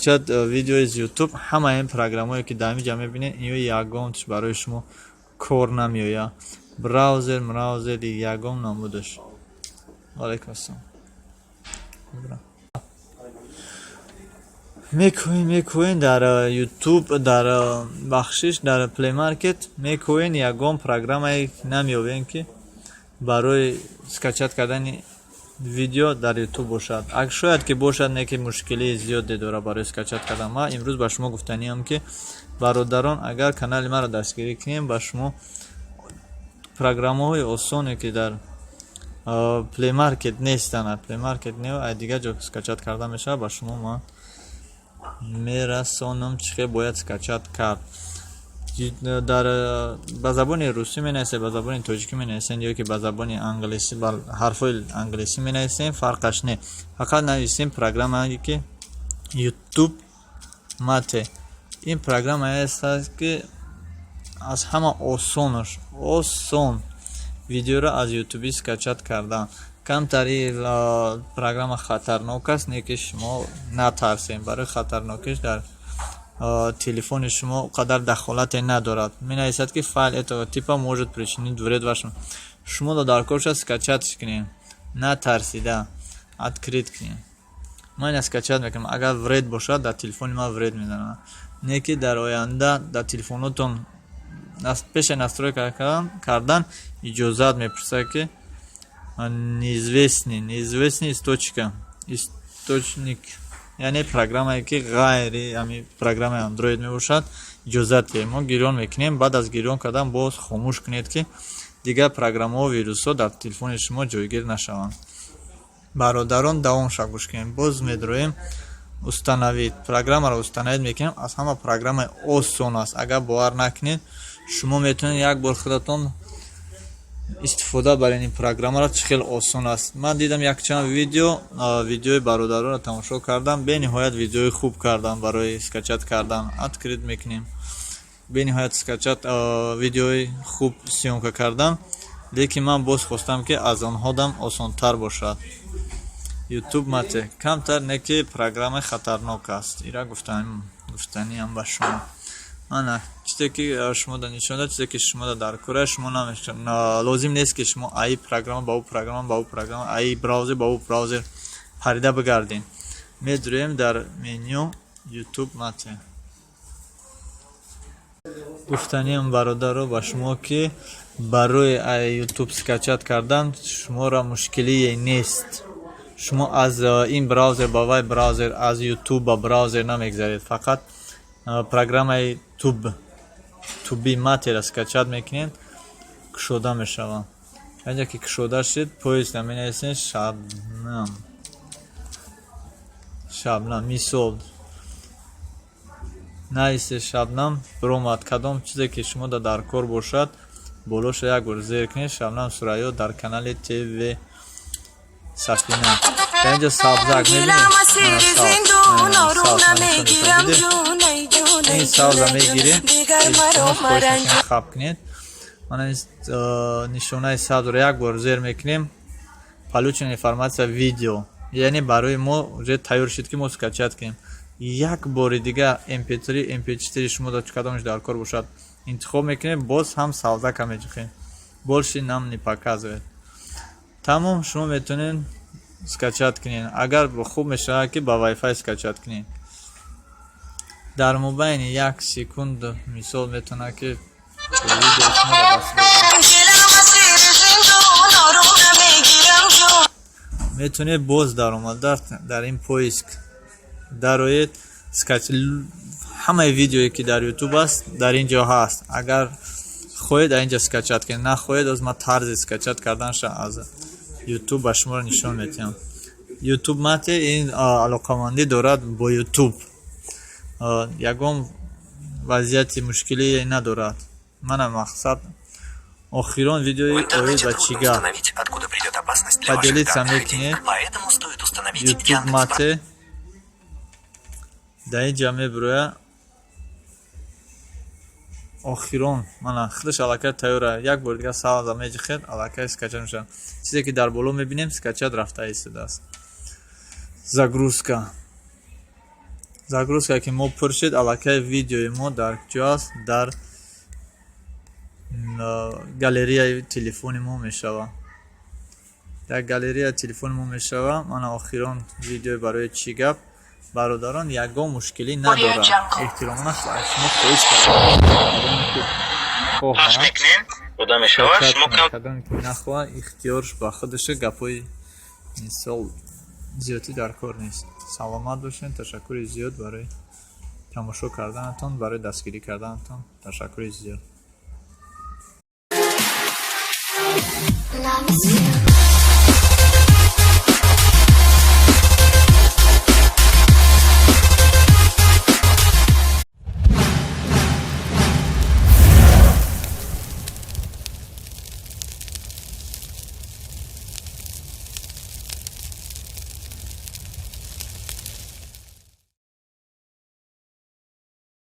Чат видео из YouTube ҳама ин программое ки дар инҷа мебинед ин ягонш барои шумо кор намеояд. Браузер ягон намудаш. Алайкум ассалом. Мекоин дар YouTube дар бахшиш дар Play Market мекоин ягон программае намеёбем ки барои скачат кардани видео дар YouTube бошад. Ак шояд ки бошад не ки мушкилии зиёде дора барои скачат кардан. Ман имрӯз ба шумо гуфтаниам ки бародарон агар канали маро дастгирӣ кунем ба шумо программаҳои осоне ки дар Play Market нестанд. Play Market не ай дигар ҷо скачат карда мешавад. Ба шумо ман мерасонам чӣ хел бояд скачат кард. дар ба забони русӣ менависем, ба забони тоҷикӣ менависем ё ки ба забони англисӣ ба ҳарфҳои англисӣ менависем, фарқаш не. Фақат нависем программае ки YouTube Mate. Ин программае аст ки аз ҳама осон видеоро аз YouTube скачат кардан. камтар ин программа хатарнок аст, не ки шумо натарсем. Барои хатарнокиш дар телефони шумо қадар дахолате надорад. Менависад ки файл этого типа может причинить вред вашему. Шумо дар кор шуд скачатш кунем. Натарсида открыть кунем. Ман ин скачат мекунам. Агар вред бошад дар телефони ман вред мезанам. Не ки дар оянда дар телефонотон пеши настройка кардан иҷозат мепурсад ки неизвестный источник, яъне программае ки ғайри ами программаи Android мебошад, иҷозат гирем. Мо гирён мекунем, баъд аз гирён кардан боз хомӯш кунед ки дигар программаҳо вирусҳо дар телефони шумо ҷойгир нашаванд. Бародарон давомша гӯш кунед. Боз медроем установид. Программаро установид мекунем. Аз ҳама программаи осон аст. Агар бовар накунед, шумо метавонед як бор худатон истифода барои ин программаро чӣ хел осон аст. Ман дидам якчанд видеои бародаронро тамошо кардам. Бениҳоят видеои хуб кардан барои скачат кардан. Открит мекунем. Бениҳоят скачат видеои хуб сёмка кардан. Лекин ман боз хостам ки аз онҳо дам осонтар бошад. YouTube Mate камтар не ки программа хатарнок аст. Ира гуфтаниам ба шумо. Ана чизе ки шумо да нишон дад, чизе ки шумо да дар кора шумо лозим нест ки шумо аи программа ба у программа, аи браузер ба у браузер парида бигардин. Медроем дар меню YouTube Mate. Гуфтаниам бародаро ба шумо ки барои YouTube скачат кардан шуморо мушкилие нест. шумо аз ин браузер ба вай браузер, аз YouTube ба браузер намегзаред. Фақат программаи Tubi Mate скачат мекунед, кушода мешавад. Инҷа ки кушода шуд, поист менависем Шабнам мисол нависе Шабнам биромад. Кадом чизе ки шумо дар кор бошад, болоша як бор зер кунед. Шабнам Сурайё дар канали ТВ Сафина. Дар инҷа сабзак мебинед. ин сабза мегирем. Хаб кунед. Мана нишонаи сабзро як бор зер мекунем. Получена информация видео. Яъне барои мо уже тайёр шуд ки мо скачат кунем. Як бори дигар MP3, MP4 шумо да кадомаш дар кор бошад интихоб мекунем, боз ҳам сабзака меҷухем. Больше нам не показывает. Тамом шумо метавонед скачат кунед. Агар хуб мешавад ки ба Wi-Fi скачат кунед. дар мобайни 1 секунд мисол метавонад ки метавонед боз даромад дар ин поиск дароед ҳамаи видеое ки дар YouTube аст дар ин ҷо ҳаст. Агар хоҳед дар ин ҷо скачат кунед, нахоҳед аз ма тарзи скачат карданша аз YouTube ба шуморо нишон метиҳам. YouTube Mate ин алоқамандӣ дорад бо YouTube. Ягон вазъияти мушкилие надорад. Мана мақсад охирон видеои оид ба чига поделиться мекунед. YouTube Mate дар ин ҷа мебирояд. охирон мана худаш аллакай тайёра. Як бор дигар сабза меҷухед, аллакай скачат мешавад. Чизе ки дар боло мебинем скачат рафта истодааст. загрузка ки мо пуршид аллакай видеои мо дар куҷо аст дар галереяи телефони мо мешавад. дар галереяи телефони мо мешавад. Мана охирон видеои барои чӣ гап бародарон ягон мушкилӣ надорад. эҳтиромона шумо хоҳиш кардем ки нахоҳад ихтиёрш ба худаше гапои мисол зиёдӣ дар кор нест. саломат бошед. ташаккури зиёд барои тамошо карданатон, барои дастгирӣ карданатон ташаккури зиёд.